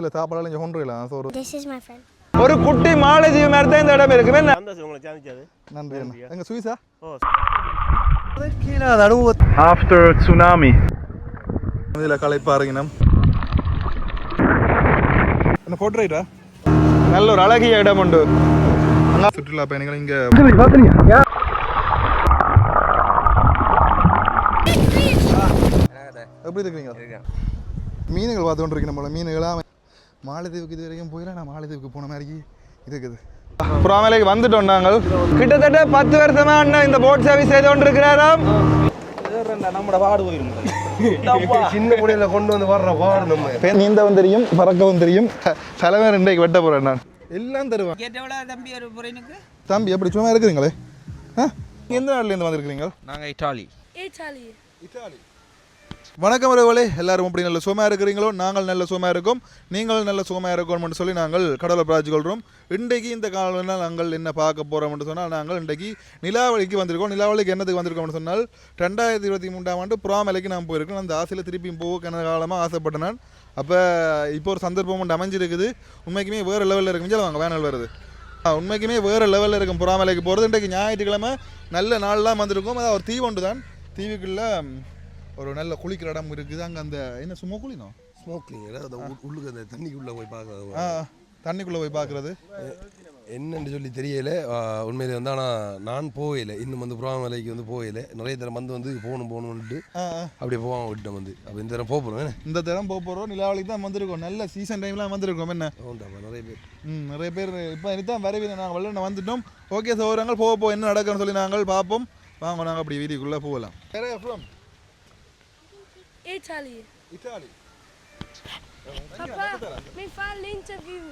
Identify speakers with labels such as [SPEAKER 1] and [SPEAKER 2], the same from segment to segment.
[SPEAKER 1] சில சாப்பாடுலாம் இங்கே கொண்டு வரலாம் so
[SPEAKER 2] This is my friend.
[SPEAKER 3] ஒரு குட்டி மாலஜி மாதிரி தான் இந்த இடம் இருக்கு
[SPEAKER 1] நன்றி அண்ணா எங்கள் சுவிஸா
[SPEAKER 3] ஆஃப்டர் சுனாமி
[SPEAKER 1] இதில் களைப்பாருங்கண்ணம் என்ன போட்டு ரைட்டா
[SPEAKER 3] நல்ல ஒரு அழகிய இடம் உண்டு
[SPEAKER 1] சுற்றுலா பயணிகள் இங்கே எப்படி இருக்கிறீங்க மீன்கள் பார்த்து கொண்டு இருக்கணும் போல மீன்களாக மாலத்தீவுக்கு இது வரைக்கும் போயிடலாம் நான் மாலத்தீவுக்கு போன மாதிரி இருக்குது
[SPEAKER 3] புறாமலைக்கு வந்துட்டோம் நாங்கள் கிட்டத்தட்ட 10 வருஷமா அண்ணன் இந்த போட் சர்வீஸ் செய்து கொண்டு இருக்கிறாராம்
[SPEAKER 4] நம்மட பாடு போயிரும் சின்ன முடியல கொண்டு வந்து வர்ற பாடு நம்ம
[SPEAKER 1] நீந்தவும் தெரியும் பறக்கவும் தெரியும் தலைவர் இன்றைக்கு வெட்ட போகிறேன் நான் எல்லாம் தருவேன்
[SPEAKER 4] தம்பி ஒரு புறைனுக்கு
[SPEAKER 1] தம்பி எப்படி சும்மா இருக்கிறீங்களே எந்த நாட்டிலேருந்து வந்திருக்கிறீங்க
[SPEAKER 4] நாங்கள் இட்டாலி
[SPEAKER 1] இட்டாலி வணக்கம் உறவுகளே எல்லாரும் அப்படி நல்ல சுகமாக இருக்கிறீங்களோ நாங்கள் நல்ல சுகமாக இருக்கோம் நீங்களும் நல்ல சுகமாக இருக்கோம்னு சொல்லி நாங்கள் கடவுளை பிரார்த்திச்சு கொள்கிறோம் இன்றைக்கு இந்த காலையில் நாங்கள் என்ன பார்க்க போகிறோம்னு சொன்னால் நாங்கள் இன்றைக்கு நிலாவளிக்கு வந்திருக்கோம் நிலாவளிக்கு என்னத்துக்கு வந்திருக்கோம்னு சொன்னால் 2023 ஆண்டு புறாமலைக்கு நான் போயிருக்கோம் அந்த ஆசையில் திருப்பியும் போக கன காலமாக ஆசைப்பட்டேன் நான் அப்போ இப்போ ஒரு சந்தர்ப்பம் ஒன்று அமைஞ்சிருக்குது உண்மைக்குமே வேறு லெவலில் இருக்கும் வாங்க வேனல் வருது உண்மைக்குமே வேறு லெவலில் இருக்கும் புறாமலைக்கு போகிறது இன்றைக்கு ஞாயிற்றுக்கிழமை நல்ல நாள்லாம் வந்திருக்கோம் அதான் ஒரு தீவு ஒன்று தான் தீவுக்குள்ளே ஒரு நல்ல குளிக்கிற இடம் இருக்குது அங்கே அந்த என்ன சும்மா குளினோம்
[SPEAKER 4] ஸ்மோக்லிங் அந்த உள்ளுக்கு அந்த தண்ணிக்குள்ளே போய் பார்க்குறது
[SPEAKER 1] தண்ணிக்குள்ளே போய் பார்க்குறது
[SPEAKER 4] என்னன்னு சொல்லி தெரியல உண்மையிலே வந்து ஆனால் நான் போகலை இன்னும் வந்து புறாமலைக்கு வந்து போகலை நிறைய தரம் வந்து போகணும்னுட்டு அப்படியே போவாங்க விட்டோம் வந்து அப்போ இந்த தரம் போகிறோம்
[SPEAKER 1] இந்த தரம் போகிறோம் நிலாவளிக்கு தான் வந்திருக்கோம் நல்ல சீசன் டைம்லாம் வந்திருக்கோம் என்ன
[SPEAKER 4] நிறைய பேர்
[SPEAKER 1] நிறைய பேர் இப்போ இதுதான் வரவே நாங்கள் வெள்ளன வந்துட்டோம் ஓகே சோறாங்கள் போக என்ன நடக்குன்னு சொல்லி நாங்கள் பார்ப்போம் வாங்க நாங்கள் அப்படி வீதிக்குள்ளே போகலாம்
[SPEAKER 2] Italy.
[SPEAKER 1] Italy.
[SPEAKER 2] Papa, mi fa l'interview.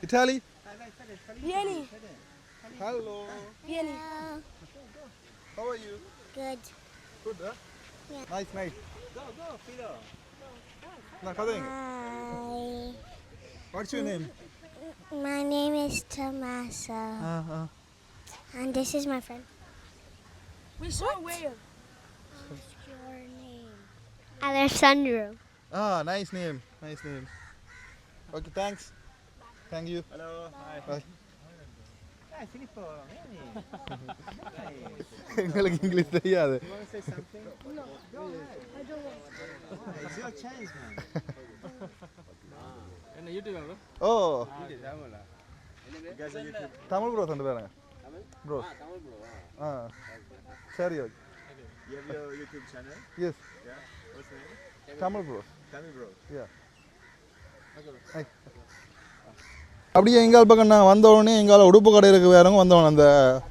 [SPEAKER 1] Italy?
[SPEAKER 2] Vieni.
[SPEAKER 1] Hello.
[SPEAKER 2] Vieni.
[SPEAKER 1] How are you?
[SPEAKER 2] Good.
[SPEAKER 1] Good, huh?
[SPEAKER 2] Yeah.
[SPEAKER 1] Nice. Go, Fido.
[SPEAKER 2] Hi.
[SPEAKER 1] What's your name?
[SPEAKER 2] My name is Tommaso. And this is my friend. We saw a whale. What's your name? Alessandro.
[SPEAKER 1] Nice name. Okay, thanks. Thank you.
[SPEAKER 3] Hello. Hi.
[SPEAKER 1] Bye.
[SPEAKER 3] Hi, Filippo.
[SPEAKER 1] எங்களுக்கு English தெரியாது.
[SPEAKER 3] You want to say something?
[SPEAKER 2] No. Go ahead. I don't want.
[SPEAKER 3] It's your chance, man. என்ன YouTube bro?
[SPEAKER 1] Oh.
[SPEAKER 3] Tamizha? You guys are YouTube.
[SPEAKER 1] Tamil bro ரெண்டு பேரும்.
[SPEAKER 3] Tamil?
[SPEAKER 1] Bro.
[SPEAKER 3] Tamil bro.
[SPEAKER 1] சரி okay.
[SPEAKER 3] You have your YouTube channel?
[SPEAKER 1] Yes.
[SPEAKER 3] Yeah. What's the name?
[SPEAKER 1] Tamil bro.
[SPEAKER 3] Tamil bro.
[SPEAKER 1] Yeah. அப்படியே எங்கால் பக்கம் நான் வந்தோடனே எங்கால உடுப்பு கடை இருக்கு வேறவங்க வந்தோடனே அந்த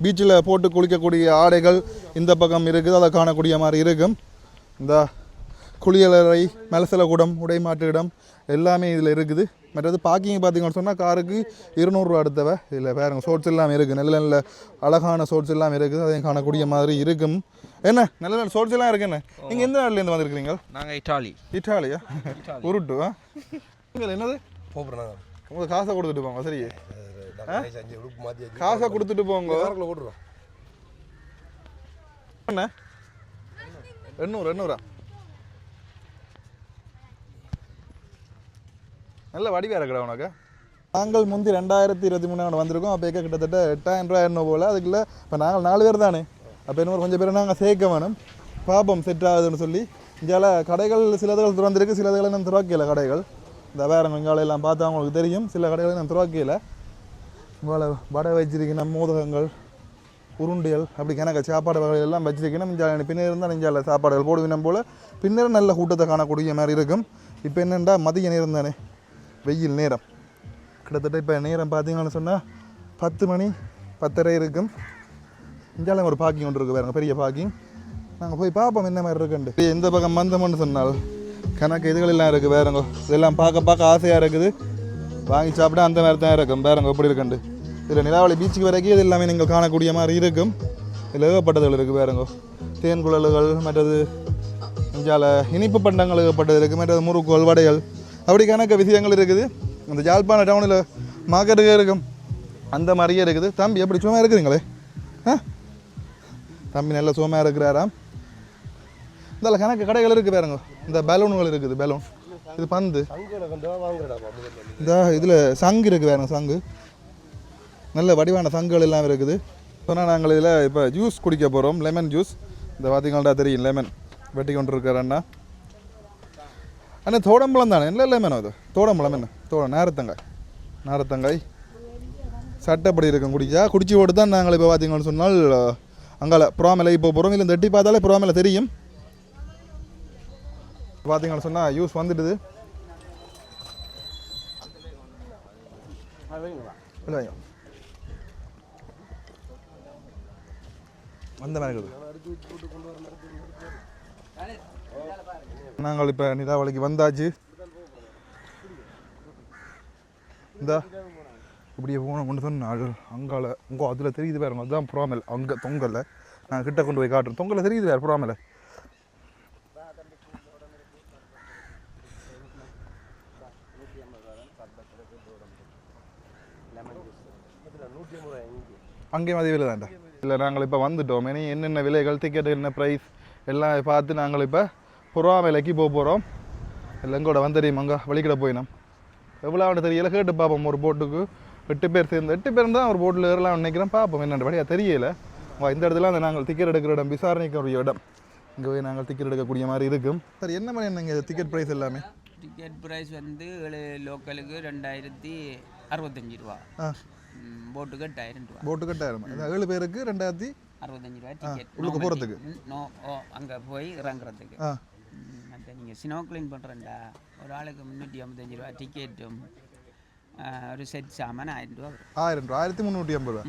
[SPEAKER 1] பீச்சில் போட்டு குளிக்கக்கூடிய ஆடைகள் இந்த பக்கம் இருக்குது அதை காணக்கூடிய மாதிரி இருக்கும் இந்த குளியலறை மெலசல கூடம் உடை மாற்று இடம் எல்லாமே இதில் இருக்குது மற்றது பார்க்கிங் பார்த்தீங்கன்னு சொன்னால் காருக்கு 200 ரூபா அடுத்தவை இதில் வேறுங்க சோட்ஸ் எல்லாம் இருக்குது நல்ல நல்ல அழகான சோட்ஸ் எல்லாம் இருக்குது அதையும் காணக்கூடிய மாதிரி இருக்கும் என்ன நல்ல நல்ல சோட்ஸ் எல்லாம் இருக்குன்னு நீங்கள் எந்த நாட்டிலேருந்து வந்திருக்கிறீங்க
[SPEAKER 4] நாங்கள்
[SPEAKER 1] இட்டாலியா உருட்டு நீங்கள் என்னது
[SPEAKER 4] போகிறோம்
[SPEAKER 1] உங்களுக்கு காசை கொடுத்துட்டு போங்க சரி
[SPEAKER 4] மாற்றி
[SPEAKER 1] காசை கொடுத்துட்டு போங்க
[SPEAKER 4] போட்டுருவோம்
[SPEAKER 1] என்ன 800 நல்ல வடிவாக இருக்கடா உனக்கு நாங்கள் முந்தி 2023 வந்திருக்கோம் அப்போ கிட்டத்தட்ட 8000 ரூபா என்ன போல் அதுக்குள்ளே இப்போ நாங்கள் 4 பேர் தானே அப்போ இன்னொரு கொஞ்சம் பேர் நாங்கள் சேர்க்க வேணும் பாப்போம் செட் ஆகுதுன்னு சொல்லி இங்கால கடைகள் சிலதுகள் திறந்துருக்கு சிலதுகளை நான் திறக்கல கடைகள் இந்த வேறு இங்காலையெல்லாம் பார்த்தா அவங்களுக்கு தெரியும் சில கடைகளை நான் திறக்கல இவ்வளோ வடை வச்சிருக்கணும் மோதகங்கள் உருண்டியல் அப்படி கணக்கு சாப்பாடு வகைகள் எல்லாம் வச்சிருக்கணும் இங்கே பின்னர் இருந்தால் இங்கே சாப்பாடுகள் போடுவினம் போல் பின்னர் நல்ல கூட்டத்தை காணக்கூடிய மாதிரி இருக்கும் இப்போ என்னென்னா மதிய நேரம் தானே வெயில் நேரம் கிட்டத்தட்ட இப்போ நேரம் பார்த்தீங்கன்னு சொன்னால் 10 மணி 10:30 இருக்கும் இந்தியாவில் ஒரு பார்க்கிங் ஒன்று இருக்குது வேறுங்க பெரிய பார்க்கிங் நாங்கள் போய் பார்ப்போம் என்ன மாதிரி இருக்குன்ட்டு எந்த பக்கம் வந்தோம்னு சொன்னால் கணக்கு இதுகள் எல்லாம் இருக்குது வேறுங்க இதெல்லாம் பார்க்க ஆசையாக இருக்குது வாங்கி சாப்பிட்டா அந்த மாதிரி தான் இருக்கும் வேறுங்க எப்படி இருக்குண்டு இதில் நிலாவளி பீச்சுக்கு வரைக்கும் இது எல்லாமே நீங்கள் காணக்கூடிய மாதிரி இருக்கும் இதில் ஏகப்பட்டதுகள் இருக்குது வேறுங்க தேன் குழல்கள் மற்றது இந்தியாவில் இனிப்பு பண்டங்கள் ஏகப்பட்டது இருக்குது மற்றது முறுக்குகள் வடைகள் அப்படி கணக்க விஷயங்கள் இருக்குது அந்த யாழ்ப்பாண டவுனில் மார்க்கெட்டுக்கே இருக்கும் அந்த மாதிரியே இருக்குது தம்பி எப்படி சும்மா இருக்கிறீங்களே தம்பி நல்ல சுகமாக இருக்கிறாராம் இந்த கணக்கு கடைகள் இருக்குது பாருங்க இந்த பலூன்கள் இருக்குது பலூன் இது பந்து.
[SPEAKER 4] சங்குல கண்டா வாங்குறடா
[SPEAKER 1] இந்த இதில் சங்கு இருக்குது, வேணும் சங்கு, நல்ல வடிவான சங்குகள் எல்லாம் இருக்குது. சொன்னால் நாங்கள் இதில் இப்போ ஜூஸ் குடிக்க போகிறோம், லெமன் ஜூஸ். இந்த பார்த்தீங்கள்டா தெரியும், லெமன் வெட்டி கொண்டு இருக்கிறேன்னா. ஆனால் தோடம்பழம் தானே, இல்லை லெமன் அது தோடம்பழம், என்ன நாரத்தங்காய் சட்டப்படி இருக்கும் குடிச்சா. குடிச்சு போட்டு தான் நாங்கள் இப்போ பார்த்தீங்கன்னு சொன்னால் அங்கால புறாமலை இப்போ போகிறோம். இல்லை இந்த எட்டி பார்த்தாலே புறாமலை தெரியும். பார்த்தீங்கன்னு சொன்னால் யூஸ் வந்துடுது. இல்லை அந்த மாதிரி இருக்குது. நாங்கள் இப்போ நிதாவளிக்கு வந்தாச்சு. இந்த இப்படியே போன கொண்டு சொன்னால் அங்கால உங்கள் அதில் தெரியுது பாருங்க, அதுதான் புறாமல். அங்கே தொங்கலை, நான் கிட்ட கொண்டு போய் காட்டுறேன். தொங்கலை தெரியுது வேறு புறாமல். அங்கேயும் அதே விலை தான்டா. இல்லை நாங்கள் இப்போ வந்துட்டோம். இனி என்னென்ன விலைகள், டிக்கெட்டு என்ன ப்ரைஸ் எல்லாம் பார்த்து நாங்கள் இப்போ புறாமலைக்கு போக போகிறோம். இல்லை எங்கூட வந்தறியும் அங்கே வழிக்கிட போயினோம். எவ்வளோ அவன் தெரியல, கேட்டு பார்ப்போம். ஒரு போட்டுக்கு 8 பேர் சேர்ந்து 8 பேர் தான் ஒரு போட்டில் ஏறலாம் நினைக்கிறேன். பார்ப்போம் என்னென்ன படியாக தெரியல. இந்த இடத்துல அந்த நாங்கள் டிக்கெட் எடுக்கிற இடம், விசாரணைக்குரிய இடம். இங்கே போய் நாங்கள் டிக்கெட் எடுக்கக்கூடிய மாதிரி இருக்கும். சார் என்ன மாதிரி என்னங்க டிக்கெட் ப்ரைஸ் எல்லாமே?
[SPEAKER 5] டிக்கெட் ப்ரைஸ் வந்து லோக்கலுக்கு 2065 ரூபா, போட்டுக்கு 8000 ரூபா.
[SPEAKER 1] போட்டுக்கு 8000. 7 பேருக்கு 2065
[SPEAKER 5] ரூபா டிக்கெட்
[SPEAKER 1] உள்ளுக்கு போகிறதுக்கு.
[SPEAKER 5] அங்கே போய் இறங்குறதுக்கு. மற்ற நீங்கள் ஸ்னோ கிளீன் பண்ணுறேன்டா, ஒரு ஆளுக்கு 355 ரூபா டிக்கெட்டும் ஒரு செட் சாமான் 1000 ரூபா வரும்.
[SPEAKER 1] 1000 ரூபா, 1350 ரூபா.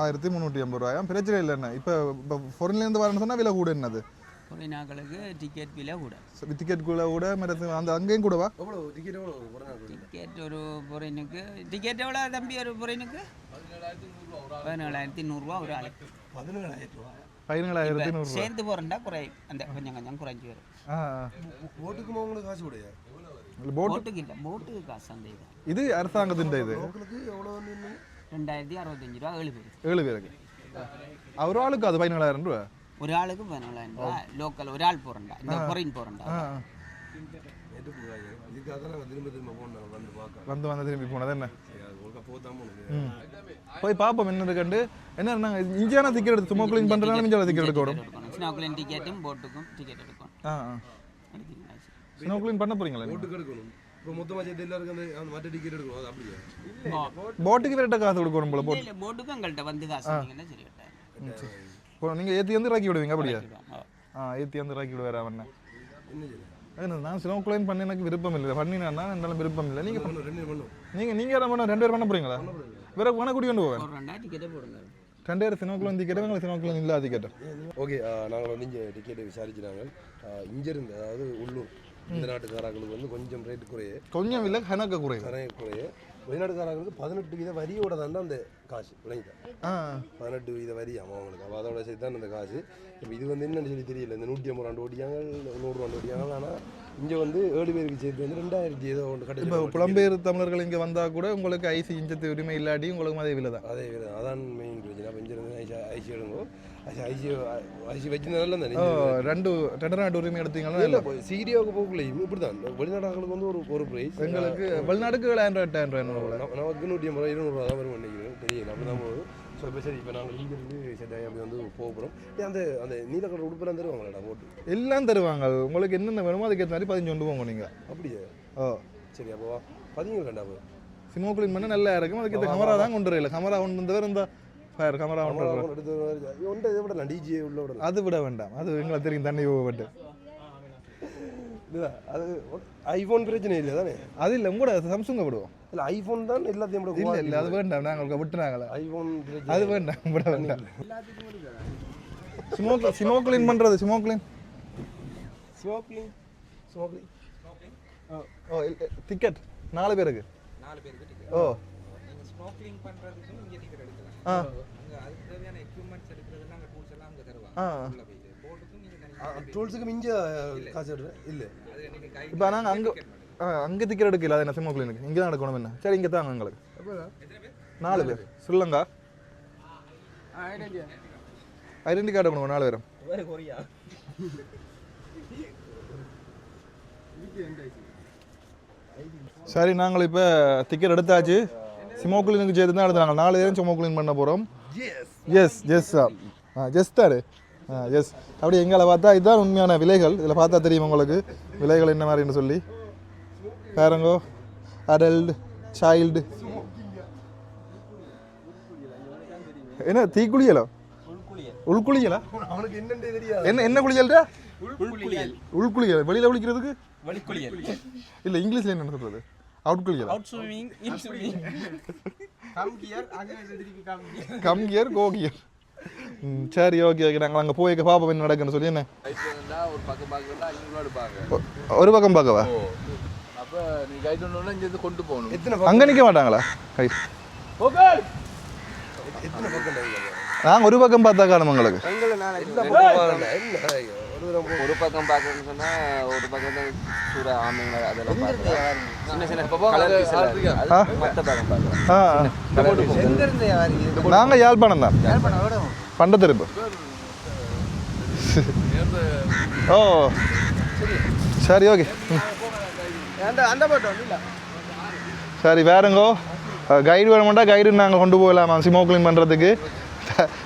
[SPEAKER 1] 1350 ரூபாயா? பிரச்சனை இல்லை. என்ன இப்போ இப்போ ஃபாரின்லேருந்து வரேன்னு சொன்னால் விலை கூட என்னது?
[SPEAKER 5] ஃபாரினாக்களுக்கு டிக்கெட் விலை கூட.
[SPEAKER 1] டிக்கெட் கூட மற்ற அந்த அங்கேயும் கூடவா?
[SPEAKER 5] டிக்கெட் ஒரு பொறைனுக்கு டிக்கெட் எவ்வளோ தம்பி? ஒரு பொறைனுக்கு 17,100 ரூபா ஒரு ஆளுக்கு.
[SPEAKER 1] 17,100
[SPEAKER 5] சேர்ந்து போகிறேன்டா குறை, அந்த கொஞ்சம் கொஞ்சம் குறைஞ்சி வரும்.
[SPEAKER 4] போட்டுக்கு உங்களுக்கு காசு கூடயா?
[SPEAKER 5] போட்டுக்கு இல்லை, போட்டுக்கு காசு அந்த இது.
[SPEAKER 1] இது அரசாங்கத்தின் இது.
[SPEAKER 5] 2065 ரூபா 7 பேர்.
[SPEAKER 1] 7 பேருக்கு ஒரு ஆளுக்கு அது 17,000 ரூபா.
[SPEAKER 5] ஒரு ஆளுக்கு 17,000 ரூபா. லோக்கல் ஒரு ஆள் போகிறேன்டா, இந்த பொறைன் போகிறேன்டா.
[SPEAKER 1] வந்து திரும்பி போனது என்ன போய் பார்ப்போம் என்ன கண்டு. என்ன நாங்கள் இஞ்சியான டிக்கெட் எடுத்து சும்மா கிளீன் பண்ணுறதுனால இஞ்சால டிக்கெட் எடுக்கணும்.
[SPEAKER 5] ஸ்னோ கிளீன் டிக்கெட்டும் போட்டுக்கும் டிக்கெட் எடுக்கணும்.
[SPEAKER 1] ஸ்னோ கிளீன் பண்ண போறீங்களா?
[SPEAKER 4] போட்டுக்கு எடுக்கணும். இப்போ மொத்தமாக சேர்த்து எல்லாருக்கும் அந்த மற்ற டிக்கெட் எடுக்கணும். அது அப்படியே
[SPEAKER 1] போட்டுக்கு வேற காசு கொடுக்கணும் போல.
[SPEAKER 5] போட்டுக்கு எங்கள்கிட்ட வந்து காசு சரி கேட்டேன்.
[SPEAKER 1] இப்போ நீங்கள் ஏற்றி வந்து இறக்கி விடுவீங்க அப்படியா? ஏற்றி வந்து இறக்கி விடுவார் அவன். என்ன நான் ஸ்னோ கிளீன் பண்ண எனக்கு விருப்பம் இல்லை. பண்ணினா என்னாலும் விருப்பம் இல்லை. நீங்கள் நீங்கள் என்ன பண்ண 2 பேர் பண்ண போறீங்களா? வேற பணம் கூட்டி கொண்டு போவேன். 2000 ஸ்னோ கிளீன் டிக்கெட், எங்களுக்கு ஸ்னோ கிளீன் இல்லாத டிக்கெட்.
[SPEAKER 4] ஓகே, நாங்கள் வந்து இங்கே டிக்கெட்டை விசாரிச்சுனாங்க. இங்கேருந்து அதாவது உள்ளூர் இந்த நாட்டுக்காரர்களுக்கு வந்து கொஞ்சம் ரேட்டு குறைய,
[SPEAKER 1] கொஞ்சம் இல்லை கணக்கு குறைய
[SPEAKER 4] வெளிநாட்டுக்காரங்களுக்கு 18% வரியோட தான் அந்த காசு விளங்கிட்டேன். 18% வரி ஆமாம் அவங்களுக்கு. அப்போ அதோட சேர்த்து தான் அந்த காசு. இப்போ இது வந்து என்னென்னு சொல்லி தெரியல. இந்த 150 ரூபா ஓடியாங்க, 100 ரூபா ஓடியாங்க. ஆனால் இங்கே வந்து 7 பேருக்கு சேர்த்து வந்து 2000 ஏதோ ஒன்று கட்டி. இப்போ
[SPEAKER 1] புலம்பெயர் தமிழர்கள் இங்கே வந்தால் கூட உங்களுக்கு ஐசி இஞ்சத்து உரிமை இல்லாட்டி உங்களுக்கு அதே விலை தான்.
[SPEAKER 4] அதே விலை அதான் மெயின் பிரச்சனை. அப்போ இங்கே ஐசி எடுங்கோ. ஐசி வச்சுருந்தாலும் தான்
[SPEAKER 1] 2 நாட்டு உரிமை எடுத்தீங்கன்னா இல்லை.
[SPEAKER 4] சீரியாவுக்கு போகலையும் இப்படி தான். வெளிநாடுகளுக்கு வந்து ஒரு ப்ரைஸ், எங்களுக்கு
[SPEAKER 1] வெளிநாட்டுக்கு 700-800
[SPEAKER 4] நமக்கு 150 ரூபா 200 ரூபா தான் வரும் நினைக்கிறேன். தெரியல அப்படி தான் போகுது. ஸோ இப்போ சரி, இப்போ நாங்கள் இங்கேருந்து செட் ஆகி அப்படி வந்து போகிறோம். அந்த அந்த நீலக்கலர் உடுப்பெல்லாம் தருவாங்களாடா போட்டு?
[SPEAKER 1] எல்லாம் தருவாங்க. உங்களுக்கு என்னென்ன வேணுமோ அதுக்கு ஏற்ற மாதிரி 15 கொண்டு போங்க நீங்கள்.
[SPEAKER 4] அப்படியே? சரி, அப்போ 15 கண்டா போய்
[SPEAKER 1] ஸ்னோ கிளீன் பண்ண நல்லா இருக்கும். அதுக்கு இந்த கமரா தான் கொண்டு வரல. கமரா கொண்டு வந்தவர் இந்த ஃபயர் கமரா
[SPEAKER 4] எடுத்து விடலாம். டிஜே உள்ள விடலாம்.
[SPEAKER 1] அது விட வேண்டாம், அது எங்களுக்கு தெரியும். தண்ணி போகப்பட்டு
[SPEAKER 4] அது ஐஃபோன் பிரச்சனை இல்லை தானே?
[SPEAKER 1] அது இல்லை, உங்களோட சாம்சங்க விடுவோம்.
[SPEAKER 4] இல்லை ஐஃபோன் தான் எல்லாத்தையும் விட.
[SPEAKER 1] இல்லை இல்லை, அது வேண்டாம். நாங்கள் விட்டுனாங்களா ஐஃபோன்? அது வேண்டாம், விட வேண்டாம். ஸ்னோ கிளீன் பண்ணுறது, ஸ்னோ கிளீன் டிக்கெட் 4 பேருக்கு. ஓ,
[SPEAKER 6] ஸ்னோ கிளீன் பண்றதுக்கு இங்க டிக்கெட் எடுக்கலாம். அதுக்கு தேவையான எக்யூப்மெண்ட்ஸ் எடுக்கிறதெல்லாம் அங்க டூல்ஸ் எல்லாம் அங்க தருவாங்க. போட்டுக்கு நீங்க தனியா
[SPEAKER 4] டூல்ஸுக்கு மிஞ்ச காசு எடுறேன் இல்லை.
[SPEAKER 1] இப்போ நாங்கள் அங்கே டிக்கெட் எடுக்கல. அது என்ன ஸ்னோ கிளீனுக்கு இங்கே தான் எடுக்கணும். என்ன சரி, இங்கே தாங்க எங்களுக்கு 4 பேர். ஸ்ரீலங்கா ஐடென்டி கார்டு எடுக்கணும் 4 பேரும். சரி நாங்கள் இப்போ டிக்கெட் எடுத்தாச்சு. சிமோக்ளினுக்கு சேர்த்து தான் எடுத்தாங்க. 4 பேரும் சிமோக்ளின் பண்ண போகிறோம். எஸ் எஸ் ஜெஸ் தாரு எஸ். அப்படி எங்களை பார்த்தா இதுதான் உண்மையான விலைகள். இதில் பார்த்தா தெரியும் உங்களுக்கு விலைகள் என்ன மாதிரின்னு சொல்லி. பாருங்கோ, அடல்ட், சைல்டு. என்ன தீக்குளியலோ? உள்குளியலா?
[SPEAKER 4] அவனுக்கு என்னன்னே தெரியாது.
[SPEAKER 1] என்ன குளியல்டா?
[SPEAKER 6] உள்குளியல்.
[SPEAKER 1] உள்குளியல். வெளியில் குளிக்கிறதுக்கு
[SPEAKER 6] வெளிக்குளியல்.
[SPEAKER 1] இல்லை, இங்கிலீஷில் என்ன சொல்கிறது? அவுட் குளியலா?
[SPEAKER 6] அவுட் ஸ்விமிங், இன் ஸ்விமிங். கம் கியர், அங்க திருப்பி கம் கியர்.
[SPEAKER 1] கம் கியர், கோ கியர். சரி, ஓகே ஓகே. நாங்கள் அங்கே போய் பார்ப்போம் என்ன நடக்குன்னு சொல்லி. என்ன
[SPEAKER 7] ஒரு பக்கம் பார்க்கறதா 500 ரூபா எடுப்பாங்க.
[SPEAKER 1] ஒரு பக்கம் பார்க்கவா?
[SPEAKER 7] அப்போ நீ கைட் ஒன்று இங்கே கொண்டு போகணும்.
[SPEAKER 4] எத்தனை
[SPEAKER 1] அங்கே நிற்க மாட்டாங்களா? கை
[SPEAKER 4] எத்தனை பக்கம்
[SPEAKER 1] நாங்கள் ஒரு பக்கம் பார்த்தா காணும் உங்களுக்கு.
[SPEAKER 7] ஒரு பக்கம் பார்க்கணும்னு சொன்னால் ஒரு பக்கம் தான் சூறா ஆமைங்க அதெல்லாம் பார்க்கலாம். சின்ன சின்ன மற்ற பக்கம் பார்க்கலாம்.
[SPEAKER 1] நாங்கள் யாழ்ப்பாணம் தான். பண்டத்திருப்பு. ஓ சரி, ஓகே. சரி, வேறுங்கோ கைடு வேணுமெண்டா கைடு நாங்கள் கொண்டு போகலாமா சிமோக்ளின் பண்ணுறதுக்கு.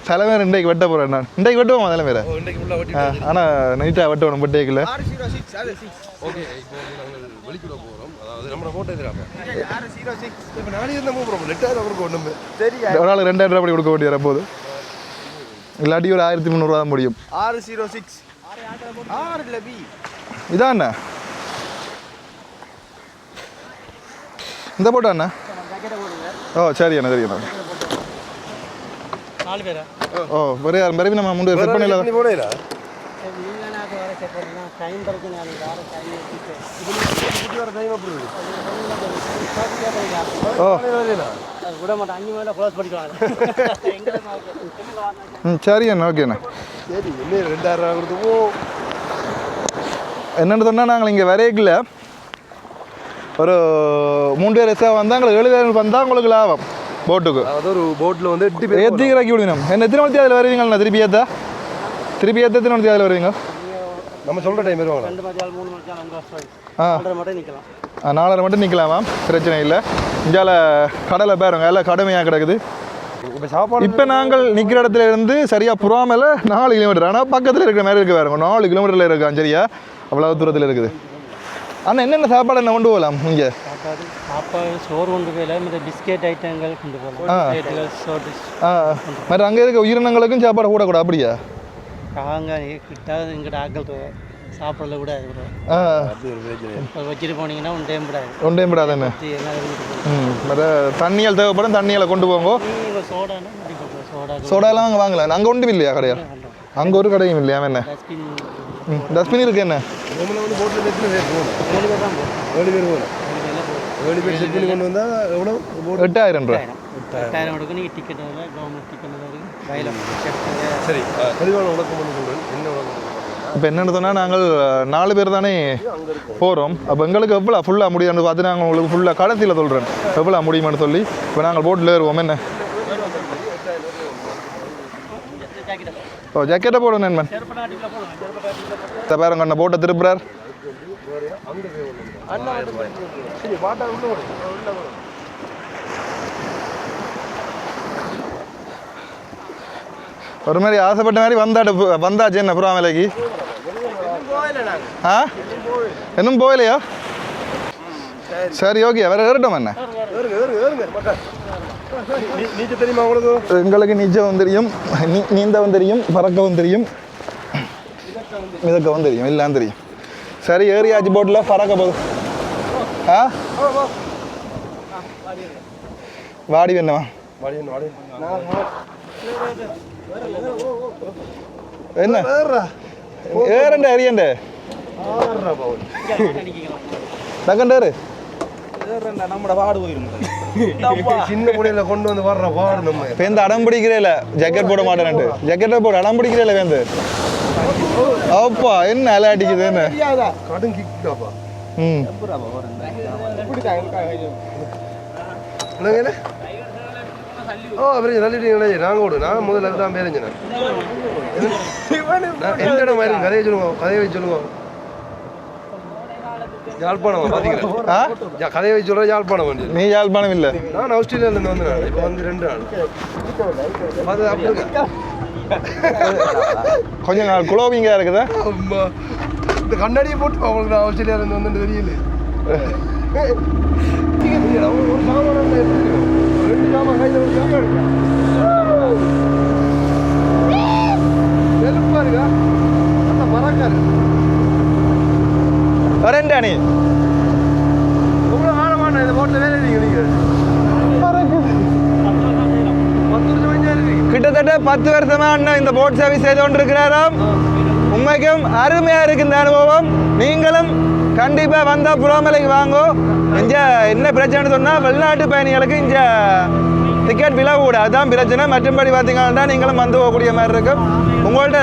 [SPEAKER 1] தலைமையர் இன்றைக்கு வெட்ட போகிறேன். நான் இன்றைக்கு வெட்டுவோமா தலைமையரை? ஆனால் நைட்டாக வெட்டணும் வெட்டேக்கில்.
[SPEAKER 4] ஓகே, இப்போ நாங்கள் வெளிக்குள்ள போகிறோம். அதாவது நம்ம ஃபோட்டோ எதிராக இப்போ நாளைக்கு இருந்தால் போகிறோம். 8000 கொடுக்க ஒன்றுமே
[SPEAKER 1] ஒரு ஆள் 2000 ரூபாய் கொடுக்க வேண்டிய வரப்போகுது. இல்லாட்டி ஒரு 1300 தான் முடியும்.
[SPEAKER 6] 606 6 பி.
[SPEAKER 1] இதான் அண்ணா இந்த போட்டா அண்ணா? ஓ சரி அண்ணா, சரி அண்ணா.
[SPEAKER 6] 4 பேரா?
[SPEAKER 1] ஓ வேறு யாரும் பெரிய நம்ம முன்னாடி செட் பண்ணிடலாம்.
[SPEAKER 4] போனீங்களா?
[SPEAKER 1] ஓ சரி அண்ணா, ஓகே அண்ணா.
[SPEAKER 4] சரி, என்ன 2000 ரூபா கொடுத்து
[SPEAKER 1] என்னென்னு சொன்னால் நாங்கள் இங்கே வரையில ஒரு 3 பேர் எஸ்ஸாக வந்தால் எங்களுக்கு 7000 வந்தால் உங்களுக்கு லாபம் போட்டுக்கு.
[SPEAKER 4] அதாவது ஒரு போட்டில் வந்து 8 பேர்
[SPEAKER 1] ஏற்றி இறக்கி விடணும். என்ன எத்தனை மணி அதில் வருவீங்கண்ணா? திருப்பி ஏற்ற எத்தனை மணி அதில் வருவீங்க?
[SPEAKER 4] நம்ம சொல்கிற டைம் வருவாங்க.
[SPEAKER 1] ஆ 4:30 மட்டும் நிற்கலாமா? பிரச்சனை இல்லை. இங்கால கடலை பாருங்க, எல்லாம் கடுமையாக கிடக்குது.
[SPEAKER 4] இப்போ சாப்பாடு
[SPEAKER 1] இப்போ நாங்கள் நிற்கிற இடத்துல இருந்து சரியாக புறாமல் 4 கிலோமீட்டர். ஆனால் பக்கத்தில் இருக்கிற மாதிரி இருக்கு பாருங்க. 4 கிலோமீட்டரில் இருக்கான். சரியா அவ்வளோ தூரத்தில் இருக்குது. ஆனால் என்னென்ன சாப்பாடு என்ன கொண்டு போகலாம் இங்கே?
[SPEAKER 8] சாப்பாடு சோறு கொண்டு போகலாம். இந்த பிஸ்கெட் ஐட்டங்கள் கொண்டு போகலாம்.
[SPEAKER 1] மற்ற அங்கே இருக்க உயிரினங்களுக்கும் சாப்பாடு கூட கூட அப்படியா?
[SPEAKER 8] காங்க கிட்ட எங்கிட்ட ஆக்கள் சாப்பிடல கூட வச்சுட்டு போனீங்கன்னா
[SPEAKER 1] ஒன்றே விடாது என்ன. மற்ற தண்ணியால் தேவைப்படும், தண்ணியால் கொண்டு போங்க. சோடாலாம் அங்கே வாங்கலாம். அங்கே ஒன்றும் இல்லையா கடையா? அங்கே ஒரு கடையும் இல்லையா? என்ன டஸ்ட்பின் இருக்கு? என்ன
[SPEAKER 4] வந்து போட்டில் எத்தனை பேர் போகணும்? 7 பேர் போகணும். 7 பேர் செட் பண்ணி கொண்டு வந்தால் எவ்வளோ?
[SPEAKER 1] 8000 ரூபா.
[SPEAKER 8] 8000 கொடுக்கும். நீங்கள் டிக்கெட் கவர்மெண்ட் டிக்கெட் வயலம்.
[SPEAKER 4] சரி, தெளிவான உலகம் பண்ணி சொல்கிறேன். என்ன உலகம்?
[SPEAKER 1] இப்போ என்னென்னு சொன்னால் நாங்கள் 4 பேர் தானே போகிறோம். அப்போ எங்களுக்கு எவ்வளோ ஃபுல்லாக முடியும்னு பார்த்து நாங்கள் உங்களுக்கு ஃபுல்லாக கடைசியில் சொல்கிறேன் எவ்வளோ முடியுமான்னு சொல்லி. இப்போ நாங்கள் போட்டில் ஏறுவோம். என்ன ஓ ஜாக்கெட்டை போடணும் நண்பன். பாருங்க அண்ணா போட்டை திருப்புறார். ஒரு மாதிரி ஆசைப்பட்ட மாதிரி வந்தாச்சு. என்ன புறா வேலைக்கு? ஆ இன்னும் போகலையா? சரி, ஓகே. வேறு ஏறட்டும் என்ன?
[SPEAKER 4] நீச்சல் தெரியுமா உங்களுக்கு?
[SPEAKER 1] எங்களுக்கு நீச்சவும் தெரியும், நீந்தவும் தெரியும், பறக்கவும் தெரியும், மிதக்கவும் தெரியும், எல்லாம் தெரியும். சரி, ஏறியாச்சு போட்டில். பறக்க போகுது. ஆ வாடி வேணுமா? என்ன ஏறண்ட அறியண்ட டக்கண்டாரு
[SPEAKER 6] நம்மட பாடு போயிரும்.
[SPEAKER 4] சின்ன குடியில கொண்டு வந்து வர்ற பாடு நம்ம
[SPEAKER 1] வேந்து அடம் பிடிக்கிறேல. ஜாக்கெட் போட மாட்டேன்ட்டு ஜாக்கெட்டை போட அடம் பிடிக்கிறேல வேந்து. அப்பா என்ன அலை அடிக்குது? என்ன
[SPEAKER 4] கடும் கிக்காப்பா.
[SPEAKER 1] ம்
[SPEAKER 4] ஓ அப்படி தள்ளிட்டீங்களே. நாங்கள் விடு. நான் முதல்ல தான் பேரஞ்சினேன். எந்த இடம் மாதிரி கதையை சொல்லுவோம். கதையை வச்சு சொல்லுவோம். யாழ்ப்பாணம் பாத்தீங்களா கதையை வச்சு சொல்ற யாழ்ப்பாணம்
[SPEAKER 3] நீ யாழ்ப்பாணம் இல்லை
[SPEAKER 4] நான் ஆஸ்திரேலியாவிலேருந்து வந்தேன் இப்போ வந்து 2 நாள் அது அப்படி
[SPEAKER 3] கொஞ்சம் நாள் குளோவிங்காக இருக்குதா
[SPEAKER 4] இந்த கண்ணாடியை போட்டு அவங்களுக்கு நான் ஆஸ்திரேலியாவிலேருந்து வந்து தெரியல ஒரு சாமான் 2 சாமான் கையில் ஒரு சாமான் வெளுப்பா இருக்கா அந்த மரக்காரு
[SPEAKER 3] வரேன்டா நீ
[SPEAKER 4] உங்களை ஆழமான இந்த போட்டில் வேலை நீங்கள்
[SPEAKER 3] கிட்டத்தட்ட 10 வருஷமா அண்ணன் இந்த போட் சர்வீஸ் செய்து கொண்டிருக்கிறாராம். உண்மைக்கும் அருமையா இருக்கு இந்த அனுபவம். நீங்களும் கண்டிப்பா வந்தா புறாமலைக்கு வாங்கோ. இங்க என்ன பிரச்சனை சொன்னா வெளிநாட்டு பயணிகளுக்கு இங்க டிக்கெட் விலை கூட அதுதான் பிரச்சனை. மற்றபடி பார்த்தீங்கன்னா நீங்களும் வந்து போகக்கூடிய மாதிரி இருக்கும். உங்கள்ட்ட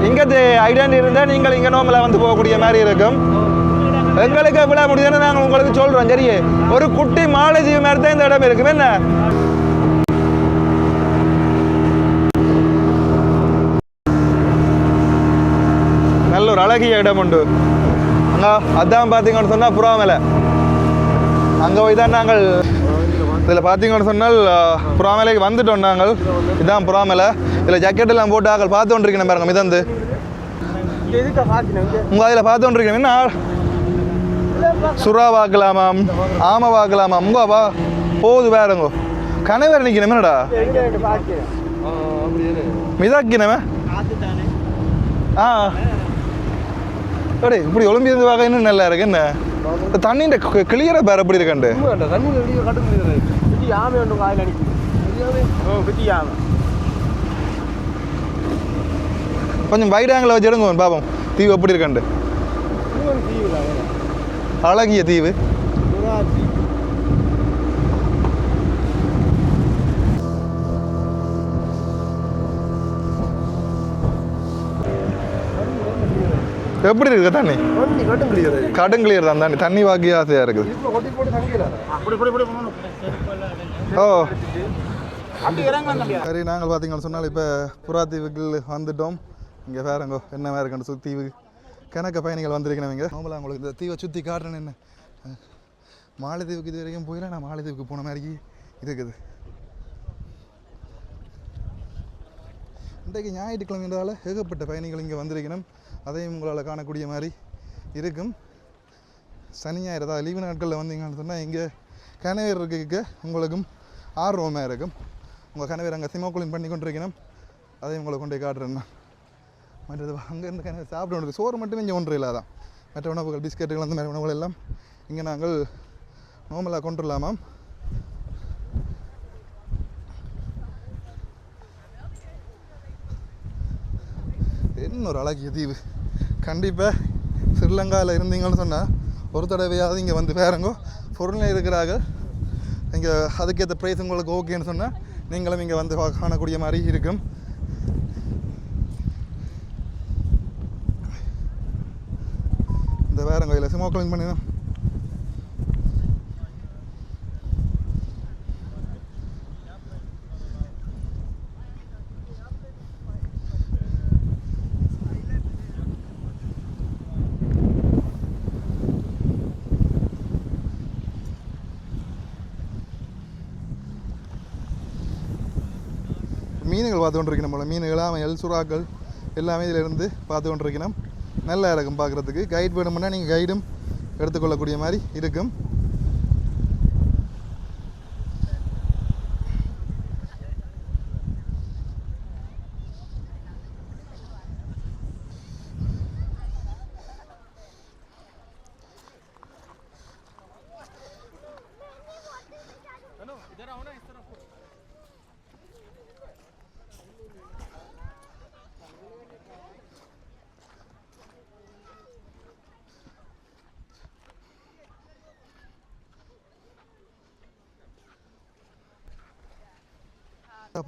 [SPEAKER 3] இங்கே ஐடென்டி இருந்தால் நீங்கள் இங்கே நோம்பில் வந்து போகக்கூடிய மாதிரி இருக்கும். எங்களுக்கு விழா முடியுதுன்னு நாங்கள் உங்களுக்கு சொல்கிறோம். சரியே ஒரு குட்டி மாலத்தீவு மாதிரி தான் இந்த இடம் இருக்கும். என்ன நல்ல ஒரு அழகிய இடம் உண்டு அங்கே. அதான் பார்த்தீங்கன்னு சொன்னால் புறாமலை அங்கே போய் தான் நாங்கள் இதில் பார்த்தீங்கன்னு சொன்னால் புறாமலைக்கு வந்துட்டோம் நாங்கள். இதுதான் புறாமலை. இதில் ஜக்கெட்டெல்லாம் போட்டு ஆக்கள் பார்த்து கொண்டிருக்கேன் பாருங்க. மிதந்து உங்கள் அதில் பார்த்து கொண்டிருக்கேன். என்ன சுறா பார்க்கலாமாம், ஆமை பார்க்கலாமாம். உங்க வா போகுது வேறங்க கனவேற நிற்கணும். என்னடா மிதாக்கினமே ஆ அடே இப்படி ஒலிம்பியது வாங்க இன்னும் நல்லா இருக்கு. என்ன தண்ணின்ற கிளியராக பேர் எப்படி இருக்காண்டு கொஞ்சம் வைட் ஆங்கிள் வச்சு எடுங்க பாப்போம் தீவு எப்படி இருக்காண்டு. அழகிய தீவு. எப்படி இருக்கு தண்ணி? கடும் கிளியர் தான் தண்ணி. தண்ணி வாக்கி ஆசையா இருக்குது. ஓ சரி நாங்கள் பார்த்தீங்கன்னு சொன்னால் இப்போ புறா தீவுக்கு வந்துட்டோம். இங்கே வேறங்கோ என்ன வேறு இருக்குன்னு தீவு கணக்க பயணிகள் வந்திருக்கணுங்க. நோம்பலா உங்களுக்கு இந்த தீவை சுற்றி காட்டுறேன்னு என்ன மாலத்தீவுக்கு இது வரைக்கும் போயில நான் மாலத்தீவுக்கு போன மாதிரி இருக்குது. இன்றைக்கு ஞாயிற்றுக்கிழமைன்றதால ஏகப்பட்ட பயணிகள் இங்கே வந்திருக்கணும். அதையும் உங்களால் காணக்கூடிய மாதிரி இருக்கும். சனி ஞாயிறு தான் லீவு நாட்களில் வந்தீங்கன்னு சொன்னால் இங்கே கனவேர் இருக்க உங்களுக்கும் ஆர்வமாக இருக்கும். உங்கள் கனவேர் அங்கே சிமோக்குளின் பண்ணி கொண்டிருக்கணும். அதையும் உங்களை கொண்டு போய் காட்டுறேன்னா மற்றது அங்கேருந்து கனவேர் சாப்பிட சோறு மட்டுமே இங்கே ஒன்று இல்லாதான். மற்ற உணவுகள் பிஸ்கெட்டுகள் அந்த மாதிரி உணவுகள் எல்லாம் இங்கே நாங்கள் நோமலாக கொண்டுலாமாம். இன்னொரு அழகிய தீவு. கண்டிப்பாக ஸ்ரீலங்காவில் இருந்தீங்கன்னு சொன்னால் ஒரு தடவையாவது இங்கே வந்து பாருங்கோ. பொருளில் இருக்கிறாங்க இங்கே அதுக்கேற்ற ப்ரைஸ் உங்களுக்கு ஓகேன்னு சொன்னால் நீங்களும் இங்கே வந்து காணக்கூடிய மாதிரி இருக்கும். இந்த வேறங்க இல்லை ஸ்மோக்கிங் பண்ணிதான் மீன்கள் பார்த்து கொண்டிருக்கணும் போல். மீன்கள் எல் சுறாக்கள் எல்லாமே இதில் இருந்து பார்த்து கொண்டிருக்கணும். நல்லா இருக்கும் பார்க்குறதுக்கு. கைட் வேணும்னா நீங்கள் கைடும் எடுத்துக்கொள்ளக்கூடிய மாதிரி இருக்கும்.